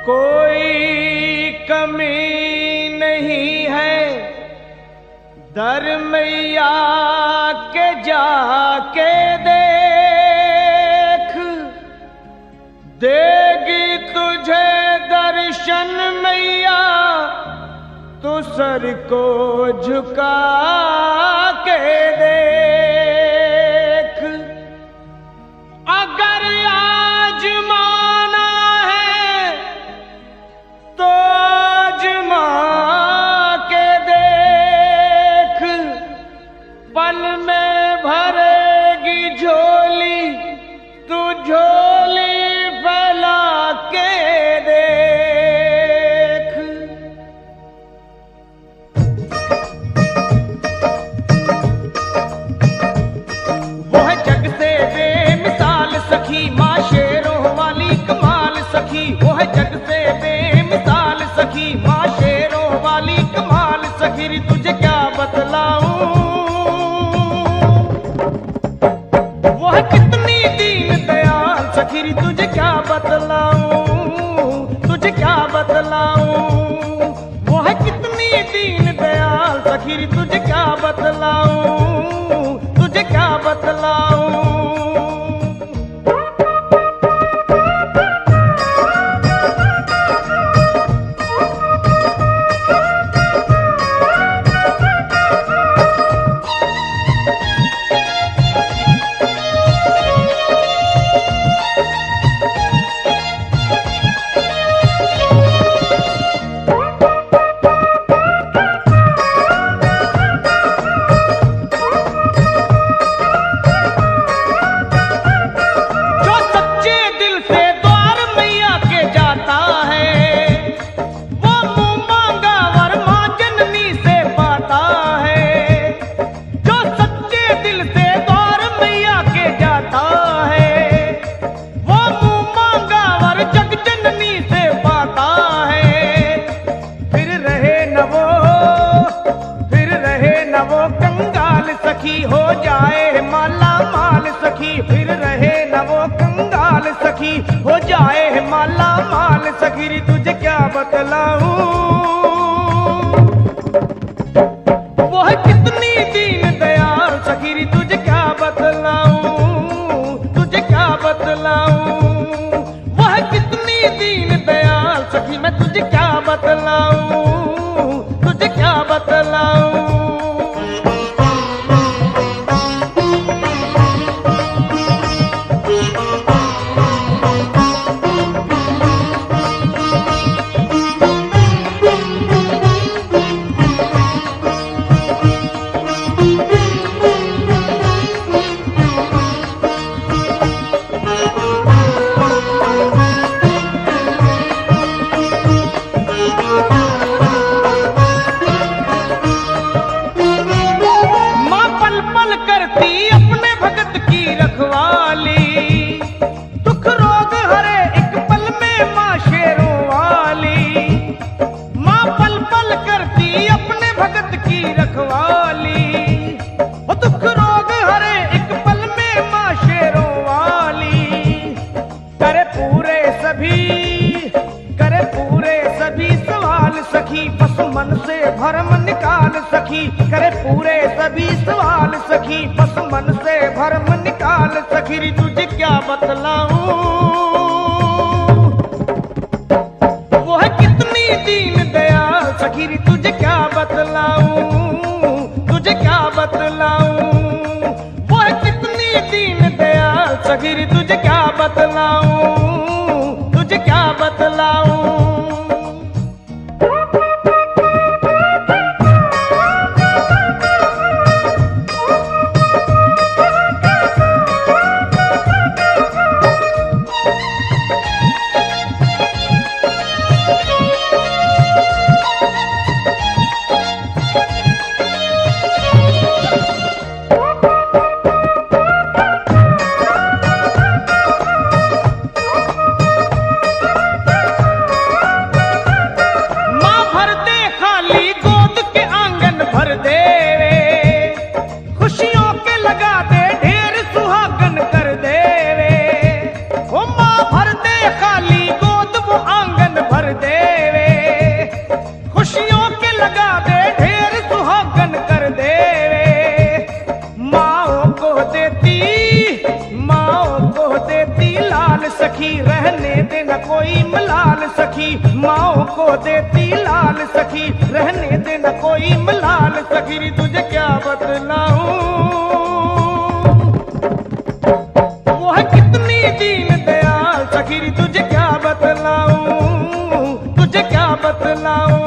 कोई कमी नहीं है दर मैया के जाके देख, देगी तुझे दर्शन मैया तू सर को झुका के देख। अगर आज माना है तो आजमा के देख, पल में भरेगी झोली तू झोली फैला के देख। वो है जग से बेमिसाल सखी माँ शेरों वाली कमाल सखी, वो है जग से बेमिसाल सखी माँ शेरों वाली कमाल सखी। तुझे क्या बतलाऊं वो है कितनी दीन दयाल सखी, तुझे क्या बतलाऊं, तुझे क्या बतलाऊं वो है कितनी दीन दयाल सखी, तुझे क्या बतलाऊं, तुझे क्या बतलाऊं। हो जाए माला माल सखी, फिर रहे न वो कंगाल सखी, हो जाए माला माल सखी। तुझे क्या बतलाऊं वो है कितनी दीन दयाल सखी, तुझे क्या बतलाऊं, तुझे क्या बतलाऊं वो है कितनी दीन दयाल सखी, मैं तुझे क्या बतलाऊं, तुझे क्या बतलाऊं। सखी बस मन से भरम निकाल सखी, करे पूरे सभी सवाल सखी, बस मन से भरम निकाल सखी। तुझे क्या बतलाऊं वो है कितनी दीन दयाल सखी, तुझे क्या बतलाऊं, तुझे क्या बतलाऊं वो है कितनी दीन दयाल सखी, तुझे क्या बतलाऊं, तुझे क्या बतलाऊं। देती, माओ को देती लाल सखी, रहने देना कोई मलाल सखी। माओ को देती लाल सखी, रहने देना कोई मलाल सखी। री तुझे क्या बतलाऊं, वो है कितनी दीन दयाल सखी। री तुझे क्या बतलाऊं, तुझे क्या बतलाऊं,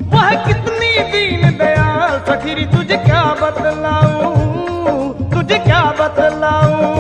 वो है कितनी दीन दयाल सखी। री तुझे क्या बतलाऊं, तुझे क्या बतलाऊं।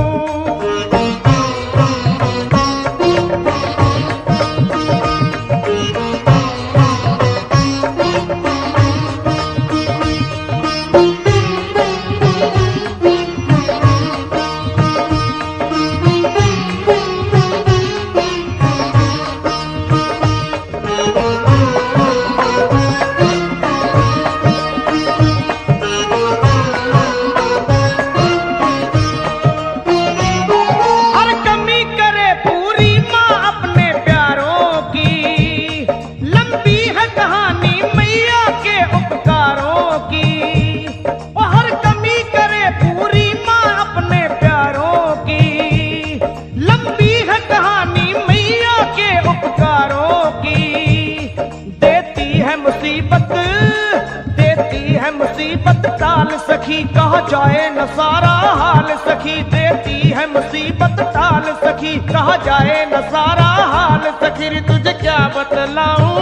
मुसीबत टाल सखी, कहा जाए न सारा हाल सखी। देती है मुसीबत टाल सखी, कहा जाए न सारा हाल सखी। री तुझे क्या बतलाऊं,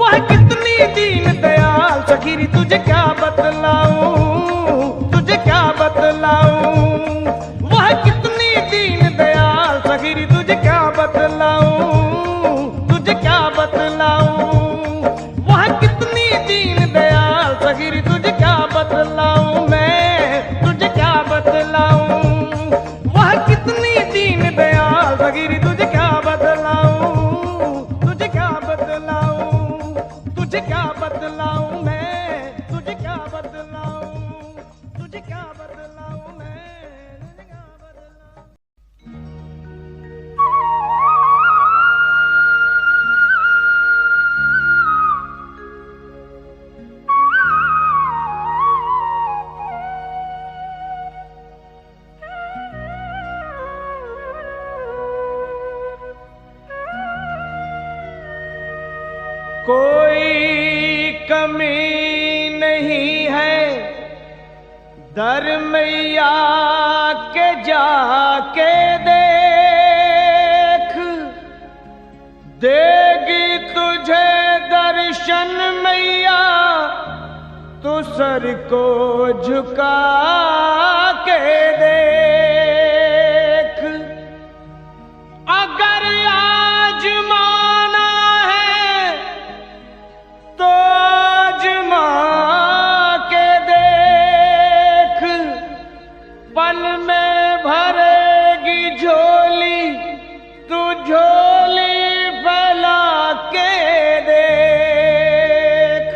वह कितनी दीन दयाल सखी। री तुझे क्या बतलाऊं, तुझे क्या बतलाऊं, वह कितनी दीन दयाल सखी। री तुझे क्या बतलाऊं, तुझे क्या बतलाऊं, वह कितनी दीन दयाल सखी। री तुझे क्या बतलाऊं, मैं तुझे क्या बतलाऊं, वह कितनी दीन दयाल सखी। री तुझे क्या बतलाऊं, तुझे क्या बतलाऊं, तुझे क्या बतलाऊं, मैं तुझे क्या बतलाऊं, तुझे क्या बतलाऊं, मैं तुझे क्या बतलाऊं। कोई कमी नहीं है दर मैया के जाके देख, देगी तुझे दर्शन मैया तू सर को झुका के देख। अगर आज माना है तो आजमा के देख, पल में भरेगी झोली तू झोली फैला के देख।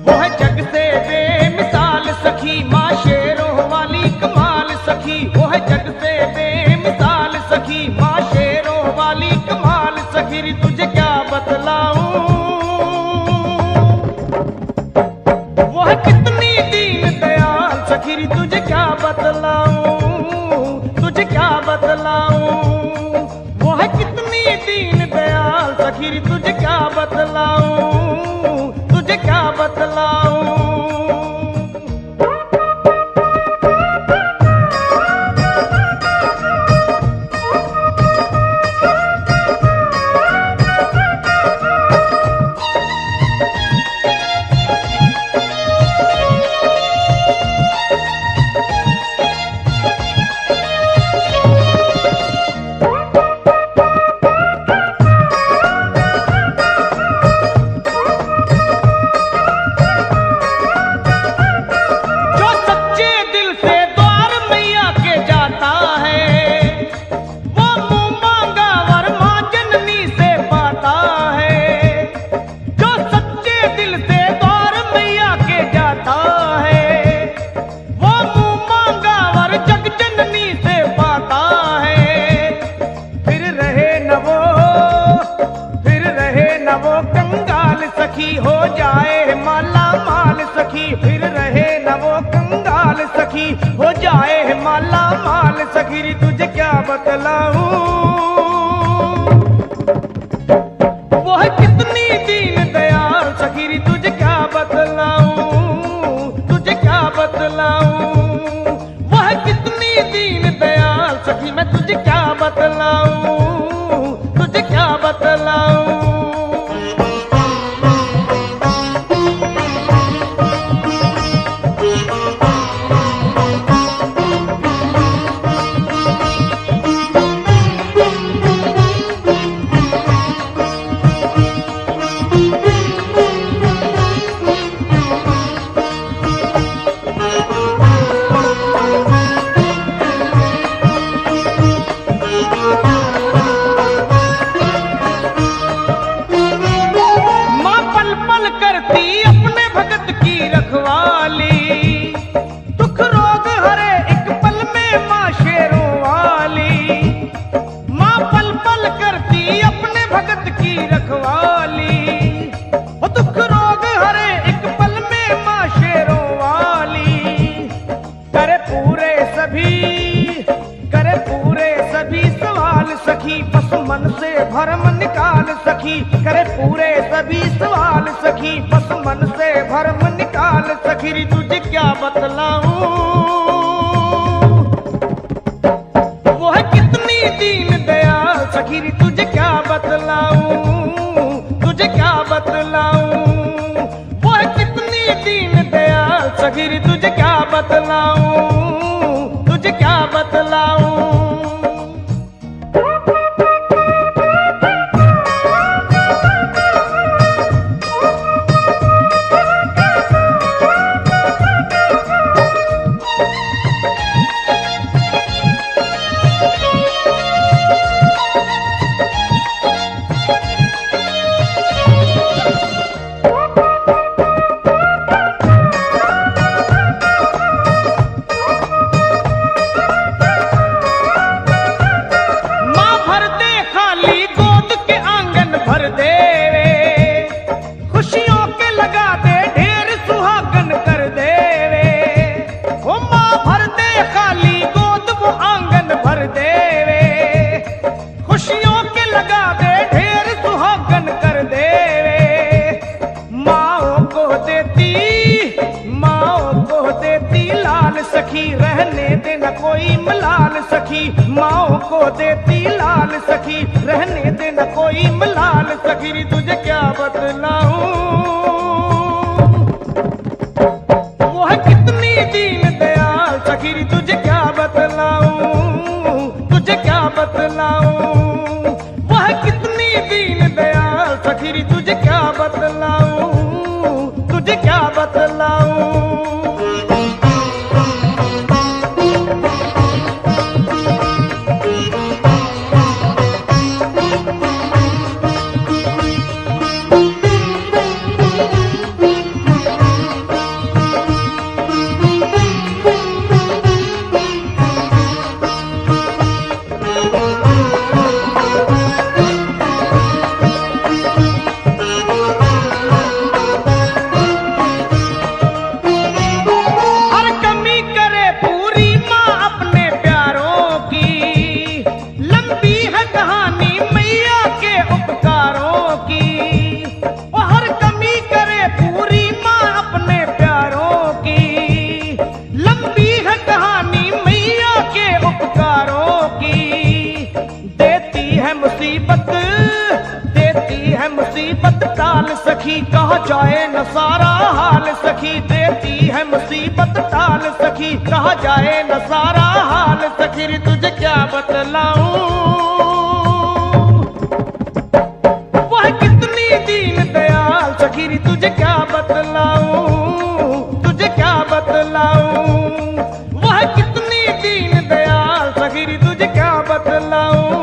वो है जग से बेमिसाल सखी, माँ शेरों वाली कमाल सखी। वो है जग से बेमिसाल सखी, माँ शेरों वाली कमाल सखी। री तुझे क्या बतलाऊं, वो है कितनी दीन दयाल सखी। री तुझे क्या बतलाऊं, तुझे क्या बतलाऊं, वो है कितनी दीन दयाल सखी। री तुझे क्या बतलाऊं, तुझे क्या बतलाऊं। सखी तुझे क्या बतलाऊं। वो है कितनी दीन दयाल सखी तुझे क्या बतलाऊं, तुझे क्या बतलाऊं। वो है कितनी दीन दयाल सखी मैं तुझे क्या बतलाऊं, तुझे क्या बतलाऊं। करती अपने भगत की रखवाली, दुख रोग हरे एक पल में माँ शेरों वाली। माँ पल पल करती अपने भगत की रखवाली, वो दुख रोग हरे एक पल में माँ शेरों वाली। करे पूरे सवाल सखी बस मन से भरम निकाल सखी। करे पूरे सभी सवाल सखी बस मन से भरम निकाल सखी तुझे क्या बतलाऊं। वो है कितनी दीन दयाल सखी तुझे क्या बतलाऊं, तुझे क्या बतलाऊं। वो है कितनी दीन दयाल सखी तुझे क्या बतलाऊं, तुझे क्या बतलाऊं। सखी रहने देना कोई मलाल सखी, माओ को देती लाल सखी रहने देना कोई मलाल सखी तुझे क्या बतलाऊं। वो है कितनी दीन दयाल सखी तुझे क्या बतलाऊं, तुझे क्या बतलाऊं। वो है कितनी दीन दयाल सखी तुझे क्या बतलाऊं, तुझे क्या बतलाऊं। मुसीबत टाल सखी कहा जाए न सारा हाल सखी। देती है मुसीबत टाल सखी कहा जाए न सारा हाल सखी तुझे क्या बतलाऊं। वह कितनी दीन दयाल सखी तुझे क्या बतलाऊं, तुझे क्या बतलाऊं। वह कितनी दीन दयाल सखी तुझे क्या बतलाऊं।